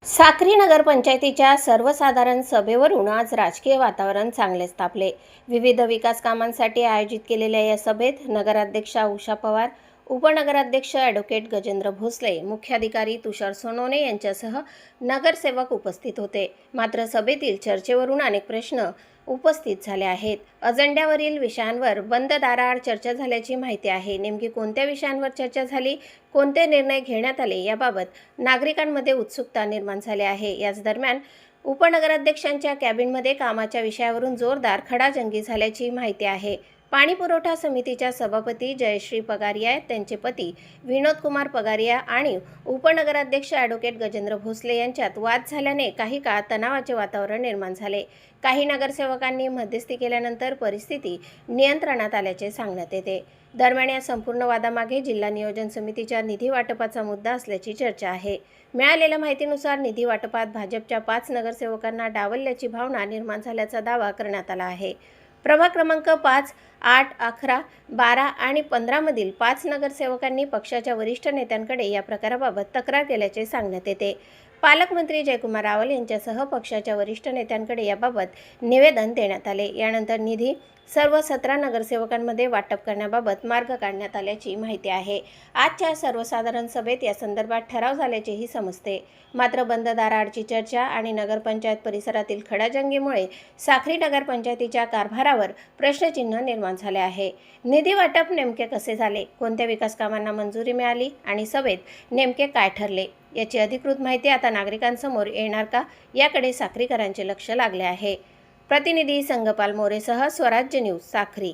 साक्री नगरपंचायतीच्या सर्वसाधारण सभेवरून आज राजकीय वातावरण चांगलेच तापले। विविध विकास कामांसाठी आयोजित केलेल्या या सभेत नगराध्यक्षा उषा पवार, उपनगराध्यक्ष ॲडव्होकेट गजेंद्र भोसले, मुख्याधिकारी तुषार सोनवणे यांच्यासह नगरसेवक उपस्थित होते। मात्र सभेतील चर्चेवरून अनेक प्रश्न उपस्थित झाले आहेत। अजेंड्यावरील विषयांवर बंद दाराआड चर्चा झाल्याची माहिती आहे। नेमकी कोणत्या विषयांवर चर्चा झाली, कोणते निर्णय घेण्यात आले याबाबत नागरिकांमध्ये उत्सुकता निर्माण झाली आहे। याच दरम्यान उपनगराध्यक्षांच्या कॅबिनमध्ये कामाच्या विषयावरून जोरदार खडाजंगी झाल्याची माहिती आहे। पाणी पुरवठा समितीच्या सभापती जयश्री पगारिया, त्यांचे पती विनोद कुमार पगारिया आणि उपनगराध्यक्ष ॲडव्होकेट गजेंद्र भोसले यांच्यात वाद झाल्याने काही काळ तणावाचे वातावरण निर्माण झाले। काही नगरसेवकांनी मध्यस्थी केल्यानंतर परिस्थिती नियंत्रणात आल्याचे सांगण्यात येते। दरम्यान या संपूर्ण वादामागे जिल्हा नियोजन समितीच्या निधी वाटपाचा मुद्दा असल्याची चर्चा आहे। मिळालेल्या माहितीनुसार निधी वाटपात भाजपच्या 5 नगरसेवकांना डावलल्याची भावना निर्माण झाल्याचा दावा करण्यात आला आहे। प्रभाग क्रमांक 5, 8, 11, 12 आणि 15 मधील 5 नगरसेवकांनी पक्षाच्या वरिष्ठ नेत्यांकडे या प्रकाराबाबत तक्रार केल्याचे सांगण्यात येते। पालकमंत्री जयकुमार रावल यांच्यासह पक्षाच्या वरिष्ठ नेत्यांकडे याबाबत निवेदन देण्यात आले। यानंतर निधी सर्व 17 नगरसेवकांमध्ये वाटप करण्याबाबत मार्ग काढण्यात आल्याची माहिती आहे। आजच्या सर्वसाधारण सभेत या संदर्भात ठराव झाल्याचेही समजते। मात्र बंद दाराआडची चर्चा आणि नगरपंचायत परिसरातील खडाजंगीमुळे साक्री नगरपंचायतीच्या कारभारावर प्रश्नचिन्ह निर्माण झाले आहे। निधी वाटप नेमके कसे झाले, कोणत्या विकास कामांना मंजुरी मिळाली आणि सभेत नेमके काय ठरले याची अधिकृत माहिती आता नागरिकांसमोर येणार का, याकडे साक्रीकरांचे लक्ष लागले आहे। प्रतिनिधी संगपाल मोरेसह स्वराज्य न्यूज, साक्री।